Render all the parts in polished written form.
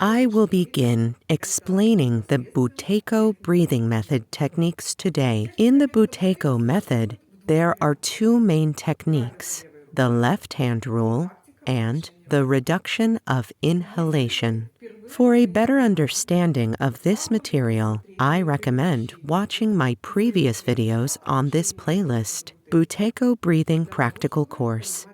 I will begin explaining the Buteyko breathing method techniques today. In the Buteyko method, there are two main techniques, the left-hand rule and the reduction of inhalation. For a better understanding of this material, I recommend watching my previous videos on this playlist, Buteyko Breathing Practical Course.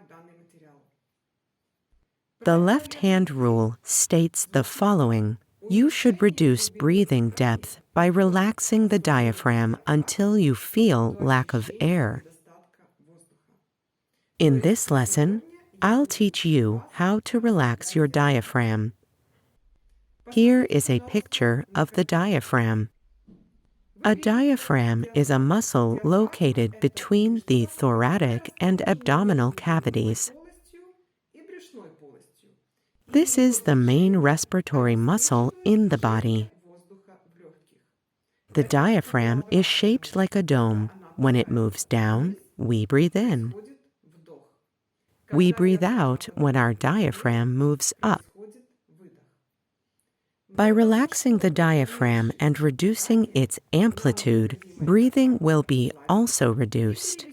The left-hand rule states the following. You should reduce breathing depth by relaxing the diaphragm until you feel lack of air. In this lesson, I'll teach you how to relax your diaphragm. Here is a picture of the diaphragm. A diaphragm is a muscle located between the thoracic and abdominal cavities. This is the main respiratory muscle in the body. The diaphragm is shaped like a dome. When it moves down, we breathe in. We breathe out when our diaphragm moves up. By relaxing the diaphragm and reducing its amplitude, breathing will be also reduced.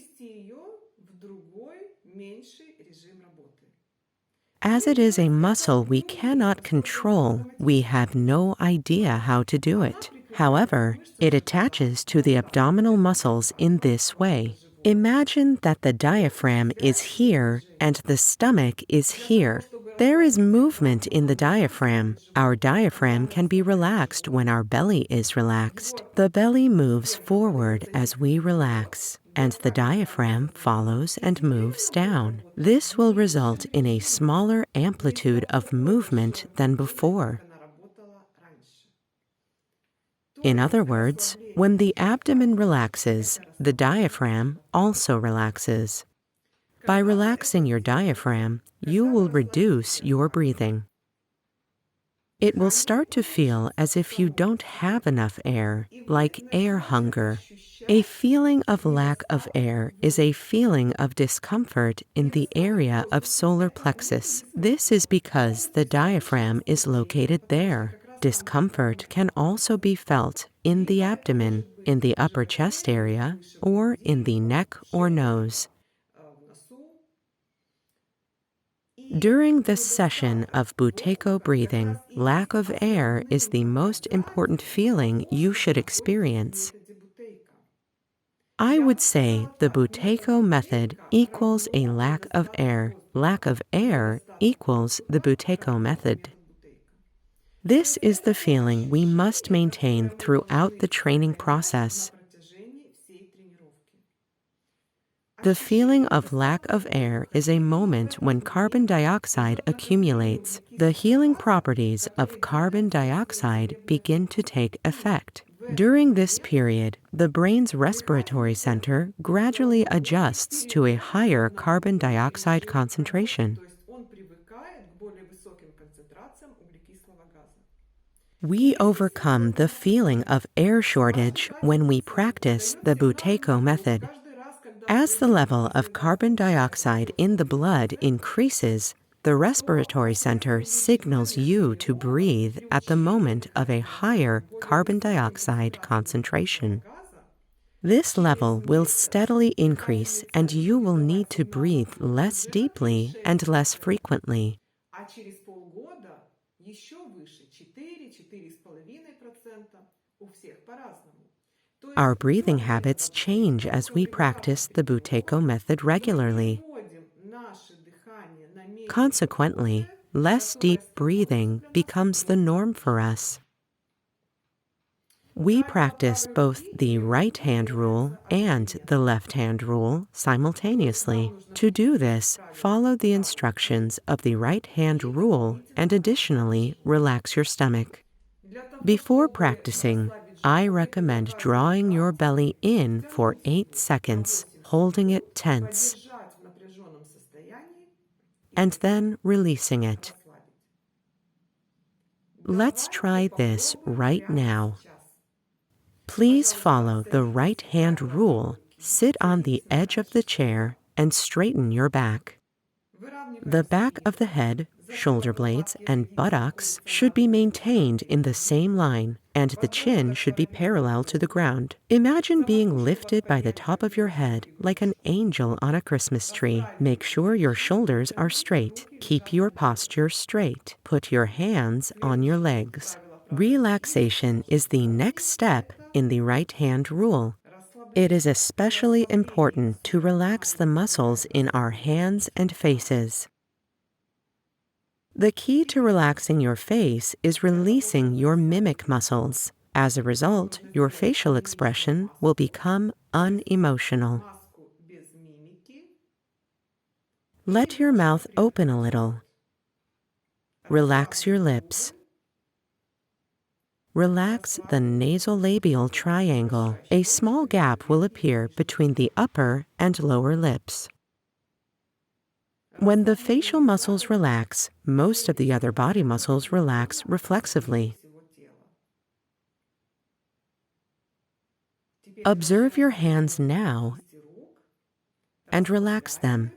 As it is a muscle we cannot control, we have no idea how to do it. However, it attaches to the abdominal muscles in this way. Imagine that the diaphragm is here and the stomach is here. There is movement in the diaphragm. Our diaphragm can be relaxed when our belly is relaxed. The belly moves forward as we relax, and the diaphragm follows and moves down. This will result in a smaller amplitude of movement than before. In other words, when the abdomen relaxes, the diaphragm also relaxes. By relaxing your diaphragm, you will reduce your breathing. It will start to feel as if you don't have enough air, like air hunger. A feeling of lack of air is a feeling of discomfort in the area of solar plexus. This is because the diaphragm is located there. Discomfort can also be felt in the abdomen, in the upper chest area, or in the neck or nose. During this session of Buteyko breathing, lack of air is the most important feeling you should experience. I would say the Buteyko method equals a lack of air. Lack of air equals the Buteyko method. This is the feeling we must maintain throughout the training process. The feeling of lack of air is a moment when carbon dioxide accumulates. The healing properties of carbon dioxide begin to take effect. During this period, the brain's respiratory center gradually adjusts to a higher carbon dioxide concentration. We overcome the feeling of air shortage when we practice the Buteyko method. As the level of carbon dioxide in the blood increases, the respiratory center signals you to breathe at the moment of a higher carbon dioxide concentration. This level will steadily increase and you will need to breathe less deeply and less frequently. Our breathing habits change as we practice the Buteyko method regularly. Consequently, less deep breathing becomes the norm for us. We practice both the right-hand rule and the left-hand rule simultaneously. To do this, follow the instructions of the right-hand rule and additionally relax your stomach. Before practicing, I recommend drawing your belly in for 8 seconds, holding it tense, and then releasing it. Let's try this right now. Please follow the right-hand rule. Sit on the edge of the chair and straighten your back. The back of the head shoulder blades, and buttocks should be maintained in the same line, and the chin should be parallel to the ground. Imagine being lifted by the top of your head like an angel on a Christmas tree. Make sure your shoulders are straight. Keep your posture straight. Put your hands on your legs. Relaxation is the next step in the right hand rule. It is especially important to relax the muscles in our hands and faces. The key to relaxing your face is releasing your mimic muscles. As a result, your facial expression will become unemotional. Let your mouth open a little. Relax your lips. Relax the nasolabial triangle. A small gap will appear between the upper and lower lips. When the facial muscles relax, most of the other body muscles relax reflexively. Observe your hands now and relax them.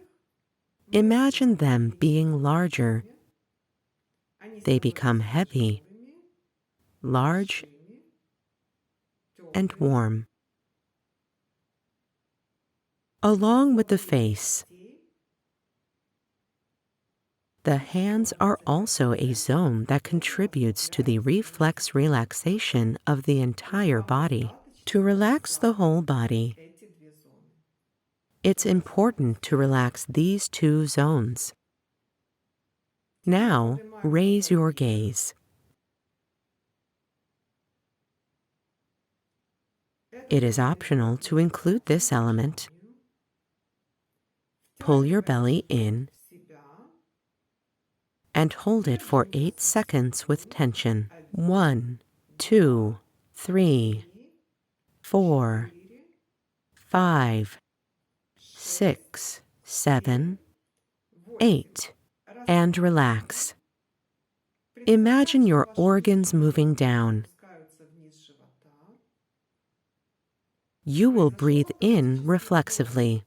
Imagine them being larger. They become heavy, large, and warm. Along with the face, the hands are also a zone that contributes to the reflex relaxation of the entire body. To relax the whole body, it's important to relax these two zones. Now, raise your gaze. It is optional to include this element. Pull your belly in and hold it for 8 seconds with tension. 1, 2, 3, 4, 5, 6, 7, 8, and relax. Imagine your organs moving down. You will breathe in reflexively.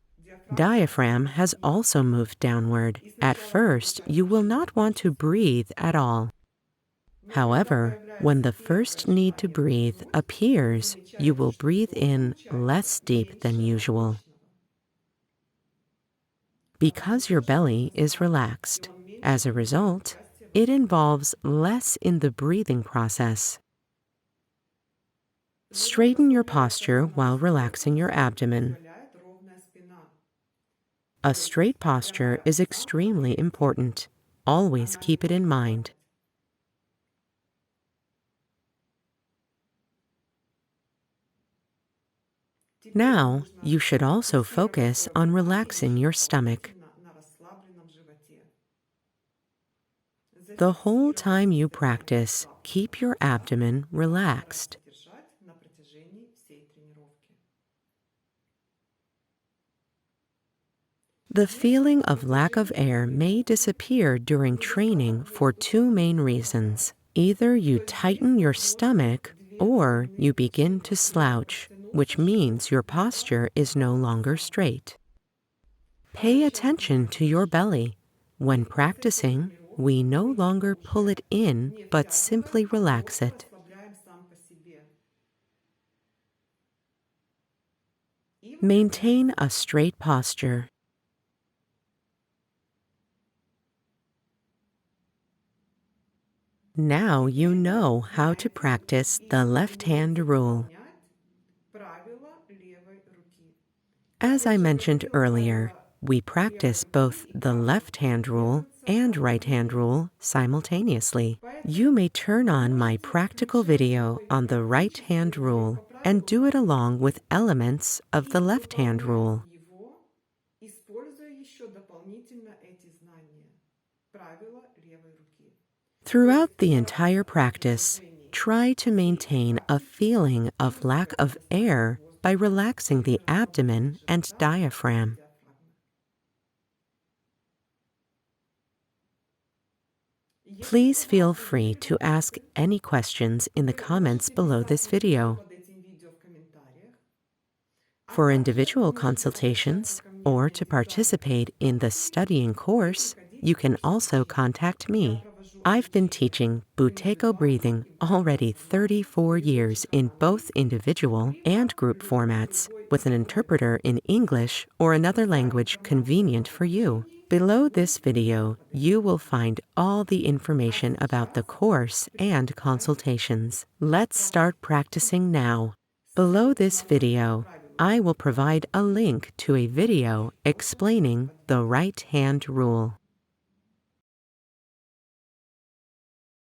Diaphragm has also moved downward. At first, you will not want to breathe at all. However, when the first need to breathe appears, you will breathe in less deep than usual. Because your belly is relaxed, as a result, it involves less in the breathing process. Straighten your posture while relaxing your abdomen. A straight posture is extremely important. Always keep it in mind. Now, you should also focus on relaxing your stomach. The whole time you practice, keep your abdomen relaxed. The feeling of lack of air may disappear during training for two main reasons. Either you tighten your stomach or you begin to slouch, which means your posture is no longer straight. Pay attention to your belly. When practicing, we no longer pull it in, but simply relax it. Maintain a straight posture. Now you know how to practice the left-hand rule. As I mentioned earlier, we practice both the left-hand rule and right-hand rule simultaneously. You may turn on my practical video on the right-hand rule and do it along with elements of the left-hand rule. Throughout the entire practice, try to maintain a feeling of lack of air by relaxing the abdomen and diaphragm. Please feel free to ask any questions in the comments below this video. For individual consultations or to participate in the studying course, You can also contact me. I've been teaching Buteyko breathing already 34 years in both individual and group formats, with an interpreter in English or another language convenient for you. Below this video, you will find all the information about the course and consultations. Let's start practicing now. Below this video, I will provide a link to a video explaining the right hand rule.